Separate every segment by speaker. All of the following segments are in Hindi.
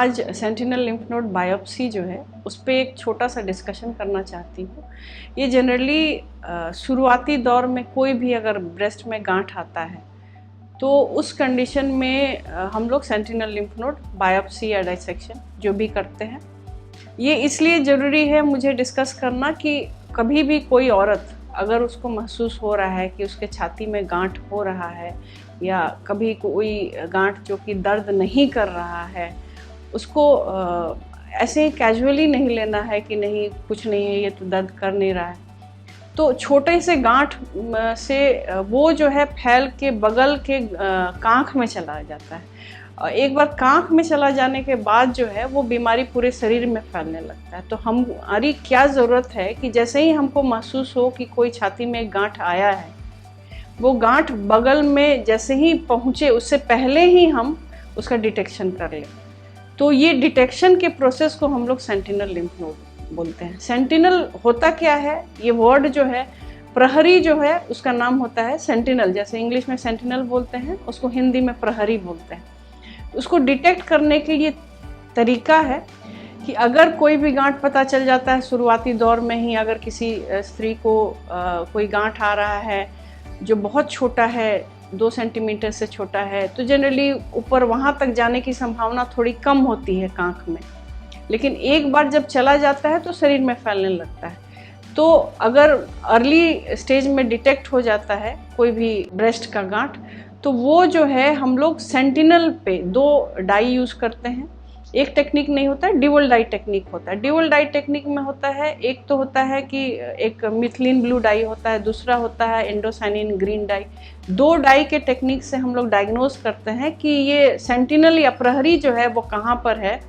Speaker 1: आज सेंटिनल लिम्फ नोड बायोप्सी जो है उस पर एक छोटा सा डिस्कशन करना चाहती हूँ। ये जनरली शुरुआती दौर में कोई भी अगर ब्रेस्ट में गांठ आता है तो उस कंडीशन में हम लोग सेंटिनल लिम्फ नोड बायोप्सी या डाइसेक्शन जो भी करते हैं। ये इसलिए ज़रूरी है मुझे डिस्कस करना कि कभी भी कोई औरत अगर उसको महसूस हो रहा है कि उसके छाती में गांठ हो रहा है या कभी कोई गांठ जो कि दर्द नहीं कर रहा है, उसको ऐसे कैजुअली नहीं लेना है कि नहीं कुछ नहीं है, ये तो दर्द कर नहीं रहा है। तो छोटे से गांठ से वो जो है फैल के बगल के कांख में चला जाता है। एक बार कांख में चला जाने के बाद जो है वो बीमारी पूरे शरीर में फैलने लगता है। तो हमारी क्या ज़रूरत है कि जैसे ही हमको महसूस हो कि कोई छाती में गांठ आया है, वो गांठ बगल में जैसे ही पहुँचे उससे पहले ही हम उसका डिटेक्शन कर लें। तो ये डिटेक्शन के प्रोसेस को हम लोग सेंटिनल लिम्फ नोड बोलते हैं। सेंटिनल होता क्या है, ये वर्ड जो है प्रहरी जो है उसका नाम होता है सेंटिनल। जैसे इंग्लिश में सेंटिनल बोलते हैं, उसको हिंदी में प्रहरी बोलते हैं। उसको डिटेक्ट करने के लिए तरीका है कि अगर कोई भी गांठ पता चल जाता है शुरुआती दौर में ही, अगर किसी स्त्री को कोई गांठ आ रहा है जो बहुत छोटा है, 2 सेंटीमीटर से छोटा है, तो जनरली ऊपर वहाँ तक जाने की संभावना थोड़ी कम होती है कांख में, लेकिन एक बार जब चला जाता है तो शरीर में फैलने लगता है। तो अगर अर्ली स्टेज में डिटेक्ट हो जाता है कोई भी ब्रेस्ट का गांठ, तो वो जो है हम लोग सेंटिनल पे 2 डाई यूज़ करते हैं। एक टेक्निक नहीं होता है, ड्यूअल डाई टेक्निक होता है। ड्यूअल डाई टेक्निक में होता है, एक तो होता है कि एक मिथिलीन ब्लू डाई होता है, दूसरा होता है एंडोसाइनिन ग्रीन डाई। 2 डाई के टेक्निक से हम लोग डायग्नोज करते हैं कि ये सेंटिनल या प्रहरी जो है वो कहाँ पर है।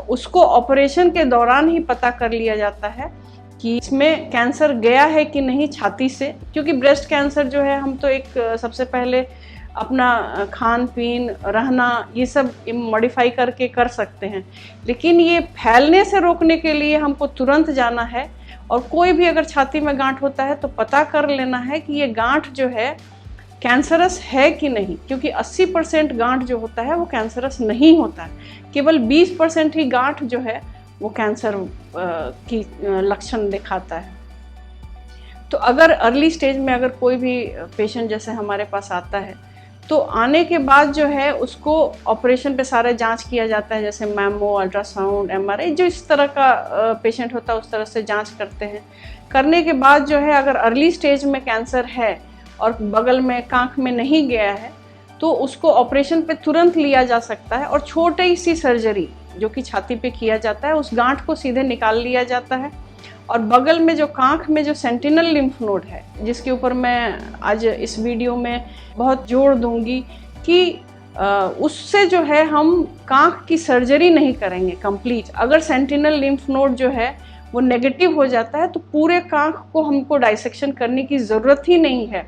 Speaker 1: उसको ऑपरेशन के दौरान ही पता कर लिया जाता है कि इसमें कैंसर गया है कि नहीं छाती से, क्योंकि ब्रेस्ट कैंसर जो है हम तो एक सबसे पहले अपना खान पीन रहना ये सब मॉडिफाई करके कर सकते हैं, लेकिन ये फैलने से रोकने के लिए हमको तुरंत जाना है। और कोई भी अगर छाती में गांठ होता है तो पता कर लेना है कि ये गांठ जो है कैंसरस है कि नहीं, क्योंकि 80% गांठ जो होता है वो कैंसरस नहीं होता है। केवल 20% ही गांठ जो है वो कैंसर की लक्षण दिखाता है। तो अगर अर्ली स्टेज में अगर कोई भी पेशेंट जैसे हमारे पास आता है तो आने के बाद जो है उसको ऑपरेशन पे सारे जांच किया जाता है, जैसे मैमो, अल्ट्रासाउंड, MRI, जो इस तरह का पेशेंट होता है उस तरह से जांच करते हैं। करने के बाद जो है अगर अर्ली स्टेज में कैंसर है और बगल में कांख में नहीं गया है तो उसको ऑपरेशन पे तुरंत लिया जा सकता है और छोटी सी सर्जरी जो कि छाती पे किया जाता है, उस गांठ को सीधे निकाल लिया जाता है। और बगल में जो कांख में जो सेंटिनल लिम्फ नोड है, जिसके ऊपर मैं आज इस वीडियो में बहुत जोर दूंगी कि उससे जो है हम कांख की सर्जरी नहीं करेंगे कंप्लीट। अगर सेंटिनल लिम्फ नोड जो है वो नेगेटिव हो जाता है तो पूरे कांख को हमको डाइसेक्शन करने की ज़रूरत ही नहीं है।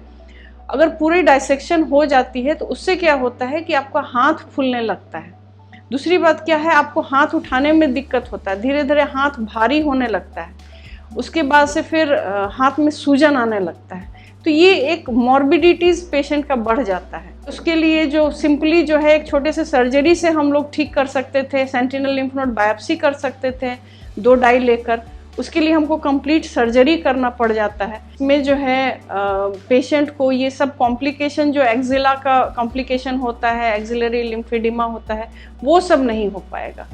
Speaker 1: अगर पूरी डाइसेक्शन हो जाती है तो उससे क्या होता है कि आपका हाथ फूलने लगता है। दूसरी बात क्या है, आपको हाथ उठाने में दिक्कत होता है, धीरे धीरे हाथ भारी होने लगता है, उसके बाद से फिर हाथ में सूजन आने लगता है। तो ये एक मॉर्बिडिटीज़ पेशेंट का बढ़ जाता है। उसके लिए जो सिंपली जो है एक छोटे से सर्जरी से हम लोग ठीक कर सकते थे, सेंटिनल लिम्फ नोड बायोप्सी कर सकते थे 2 डाई लेकर। उसके लिए हमको कंप्लीट सर्जरी करना पड़ जाता है। इसमें जो है पेशेंट को ये सब कॉम्प्लिकेशन जो एक्जिला का कॉम्प्लिकेशन होता है, एक्जिलरी लिम्फेडिमा होता है, वो सब नहीं हो पाएगा।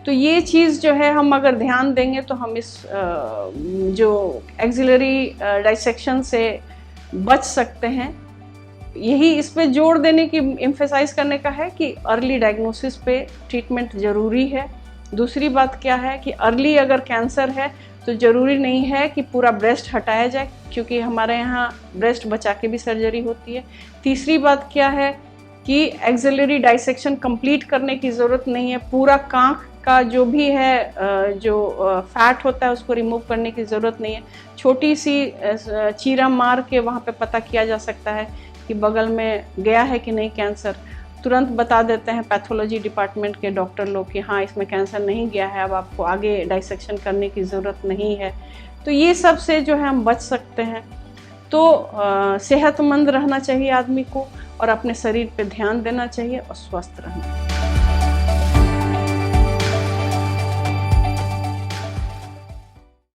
Speaker 1: तो ये चीज़ जो है हम अगर ध्यान देंगे तो हम इस जो एक्सिलरी डाइसेक्शन से बच सकते हैं। यही इस पे जोर देने की, एम्फेसाइज करने का है कि अर्ली डायग्नोसिस पे ट्रीटमेंट ज़रूरी है। दूसरी बात क्या है कि अर्ली अगर कैंसर है तो ज़रूरी नहीं है कि पूरा ब्रेस्ट हटाया जाए, क्योंकि हमारे यहाँ ब्रेस्ट बचा के भी सर्जरी होती है। तीसरी बात क्या है कि एक्सिलरी डाइसेक्शन कंप्लीट करने की ज़रूरत नहीं है। पूरा कांख का जो भी है जो फैट होता है उसको रिमूव करने की ज़रूरत नहीं है। छोटी सी चीरा मार के वहाँ पे पता किया जा सकता है कि बगल में गया है कि नहीं कैंसर। तुरंत बता देते हैं पैथोलॉजी डिपार्टमेंट के डॉक्टर लोग कि हाँ इसमें कैंसर नहीं गया है, अब आपको आगे डाइसेक्शन करने की ज़रूरत नहीं है। तो ये सब से जो है हम बच सकते हैं। तो सेहतमंद रहना चाहिए आदमी को और अपने शरीर पे ध्यान देना चाहिए और स्वस्थ रहना।